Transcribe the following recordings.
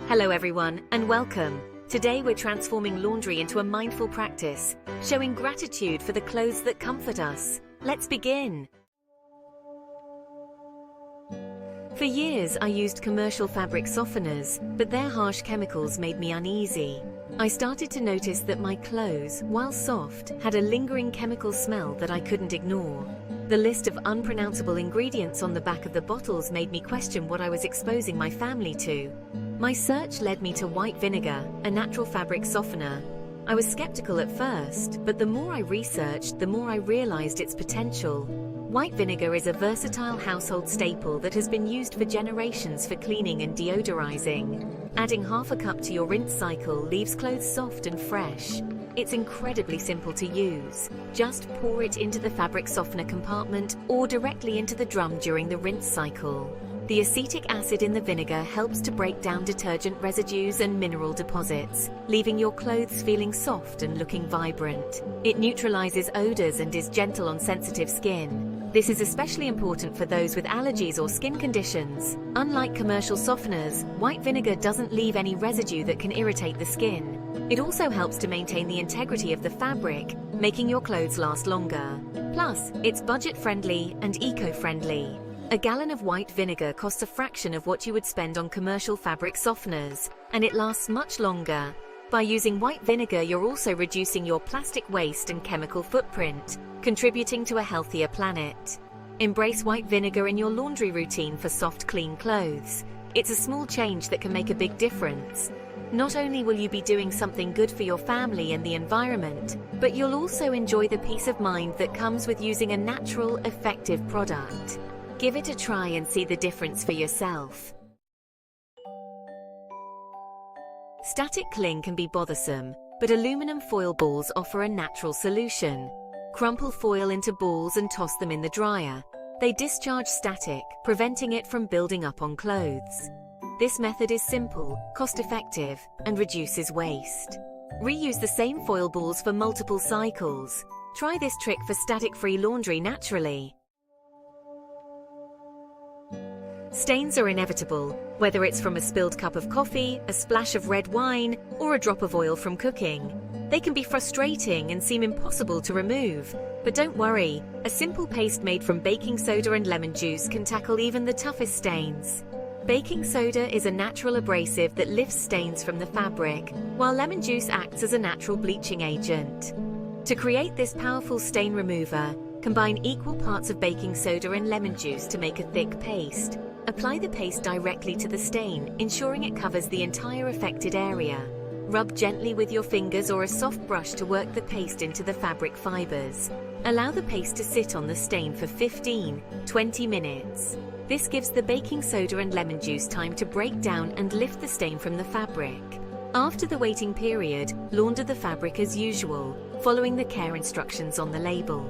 Hello everyone, and welcome. Today we're transforming laundry into a mindful practice, showing gratitude for the clothes that comfort us. Let's begin. For years I used commercial fabric softeners, but their harsh chemicals made me uneasy. I started to notice that my clothes, while soft, had a lingering chemical smell that I couldn't ignore. The list of unpronounceable ingredients on the back of the bottles made me question what I was exposing my family to. My search led me to white vinegar, a natural fabric softener. I was skeptical at first, but the more I researched, the more I realized its potential. White vinegar is a versatile household staple that has been used for generations for cleaning and deodorizing. Adding half a cup to your rinse cycle leaves clothes soft and fresh. It's incredibly simple to use. Just pour it into the fabric softener compartment or directly into the drum during the rinse cycle. The acetic acid in the vinegar helps to break down detergent residues and mineral deposits, leaving your clothes feeling soft and looking vibrant. It neutralizes odors and is gentle on sensitive skin. This is especially important for those with allergies or skin conditions. Unlike commercial softeners, white vinegar doesn't leave any residue that can irritate the skin. It also helps to maintain the integrity of the fabric, making your clothes last longer. Plus, it's budget-friendly and eco-friendly. A gallon of white vinegar costs a fraction of what you would spend on commercial fabric softeners, and it lasts much longer. By using white vinegar, you're also reducing your plastic waste and chemical footprint, contributing to a healthier planet. Embrace white vinegar in your laundry routine for soft, clean clothes. It's a small change that can make a big difference. Not only will you be doing something good for your family and the environment, but you'll also enjoy the peace of mind that comes with using a natural, effective product. Give it a try and see the difference for yourself. Static cling can be bothersome, but aluminum foil balls offer a natural solution. Crumple foil into balls and toss them in the dryer. They discharge static, preventing it from building up on clothes. This method is simple, cost-effective, and reduces waste. Reuse the same foil balls for multiple cycles. Try this trick for static-free laundry naturally. Stains are inevitable, whether it's from a spilled cup of coffee, a splash of red wine, or a drop of oil from cooking. They can be frustrating and seem impossible to remove. But don't worry, a simple paste made from baking soda and lemon juice can tackle even the toughest stains. Baking soda is a natural abrasive that lifts stains from the fabric, while lemon juice acts as a natural bleaching agent. To create this powerful stain remover, combine equal parts of baking soda and lemon juice to make a thick paste. Apply the paste directly to the stain, ensuring it covers the entire affected area. Rub gently with your fingers or a soft brush to work the paste into the fabric fibers. Allow the paste to sit on the stain for 15–20 minutes. This gives the baking soda and lemon juice time to break down and lift the stain from the fabric. After the waiting period, launder the fabric as usual, following the care instructions on the label.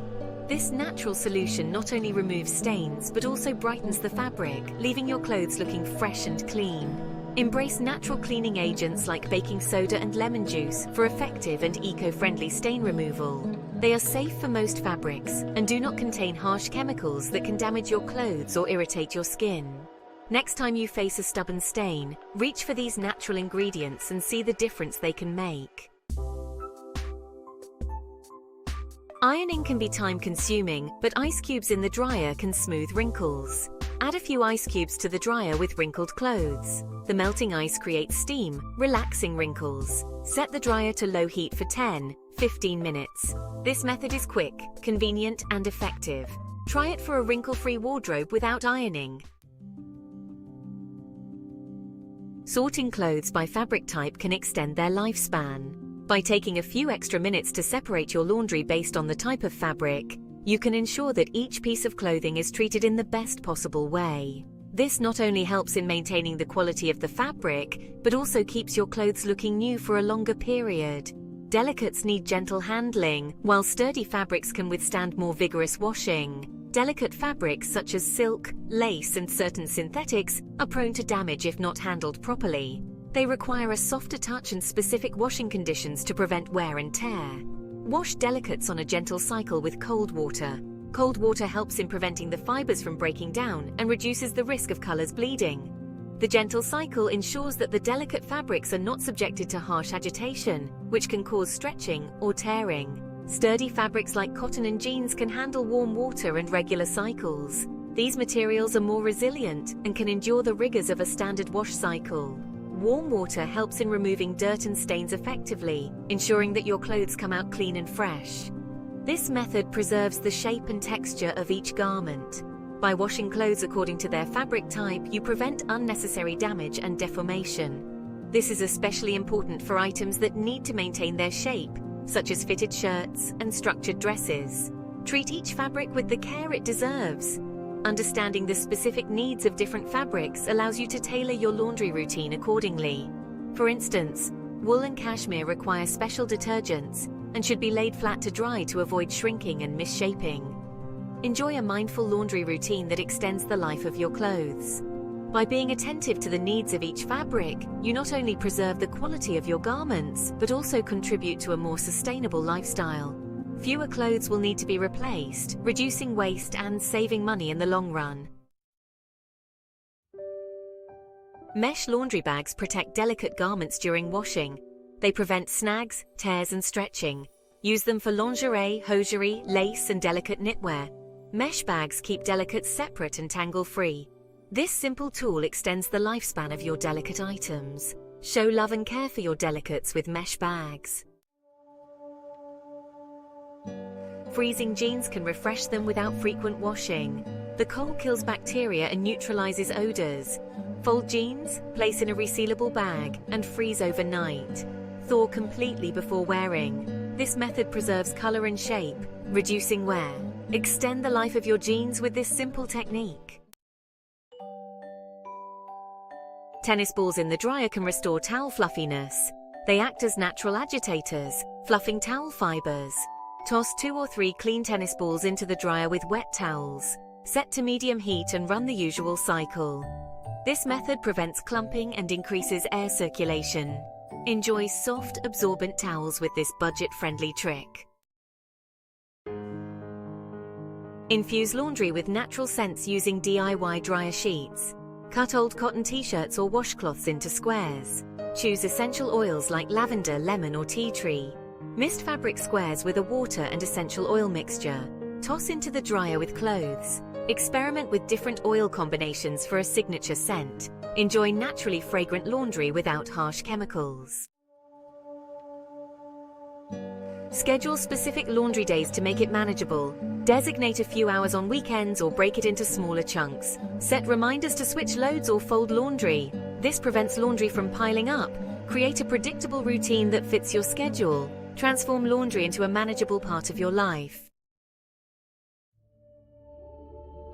This natural solution not only removes stains, but also brightens the fabric, leaving your clothes looking fresh and clean. Embrace natural cleaning agents like baking soda and lemon juice for effective and eco-friendly stain removal. They are safe for most fabrics and do not contain harsh chemicals that can damage your clothes or irritate your skin. Next time you face a stubborn stain, reach for these natural ingredients and see the difference they can make. Ironing can be time-consuming, but ice cubes in the dryer can smooth wrinkles. Add a few ice cubes to the dryer with wrinkled clothes. The melting ice creates steam, relaxing wrinkles. Set the dryer to low heat for 10–15 minutes. This method is quick, convenient, and effective. Try it for a wrinkle-free wardrobe without ironing. Sorting clothes by fabric type can extend their lifespan. By taking a few extra minutes to separate your laundry based on the type of fabric, you can ensure that each piece of clothing is treated in the best possible way. This not only helps in maintaining the quality of the fabric, but also keeps your clothes looking new for a longer period. Delicates need gentle handling, while sturdy fabrics can withstand more vigorous washing. Delicate fabrics such as silk, lace, and certain synthetics are prone to damage if not handled properly. They require a softer touch and specific washing conditions to prevent wear and tear. Wash delicates on a gentle cycle with cold water. Cold water helps in preventing the fibers from breaking down and reduces the risk of colors bleeding. The gentle cycle ensures that the delicate fabrics are not subjected to harsh agitation, which can cause stretching or tearing. Sturdy fabrics like cotton and jeans can handle warm water and regular cycles. These materials are more resilient and can endure the rigors of a standard wash cycle. Warm water helps in removing dirt and stains effectively, ensuring that your clothes come out clean and fresh. This method preserves the shape and texture of each garment. By washing clothes according to their fabric type, you prevent unnecessary damage and deformation. This is especially important for items that need to maintain their shape, such as fitted shirts and structured dresses. Treat each fabric with the care it deserves. Understanding the specific needs of different fabrics allows you to tailor your laundry routine accordingly. For instance, wool and cashmere require special detergents and should be laid flat to dry to avoid shrinking and misshaping. Enjoy a mindful laundry routine that extends the life of your clothes. By being attentive to the needs of each fabric, you not only preserve the quality of your garments, but also contribute to a more sustainable lifestyle. Fewer clothes will need to be replaced, reducing waste and saving money in the long run. Mesh laundry bags protect delicate garments during washing. They prevent snags, tears, and stretching. Use them for lingerie, hosiery, lace, and delicate knitwear. Mesh bags keep delicates separate and tangle-free. This simple tool extends the lifespan of your delicate items. Show love and care for your delicates with mesh bags. Freezing jeans can refresh them without frequent washing. The cold kills bacteria and neutralizes odors. Fold jeans, place in a resealable bag, and freeze overnight. Thaw completely before wearing. This method preserves color and shape, reducing wear. Extend the life of your jeans with this simple technique. Tennis balls in the dryer can restore towel fluffiness. They act as natural agitators, fluffing towel fibers. Toss 2 or 3 clean tennis balls into the dryer with wet towels. Set to medium heat and run the usual cycle. This method prevents clumping and increases air circulation. Enjoy soft, absorbent towels with this budget-friendly trick. Infuse laundry with natural scents using DIY dryer sheets. Cut old cotton t-shirts or washcloths into squares. Choose essential oils like lavender, lemon, or tea tree. Mist fabric squares with a water and essential oil mixture. Toss into the dryer with clothes. Experiment with different oil combinations for a signature scent. Enjoy naturally fragrant laundry without harsh chemicals. Schedule specific laundry days to make it manageable. Designate a few hours on weekends or break it into smaller chunks. Set reminders to switch loads or fold laundry. This prevents laundry from piling up. Create a predictable routine that fits your schedule. Transform laundry into a manageable part of your life.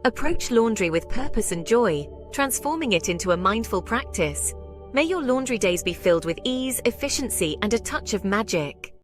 Approach laundry with purpose and joy, transforming it into a mindful practice. May your laundry days be filled with ease, efficiency, and a touch of magic.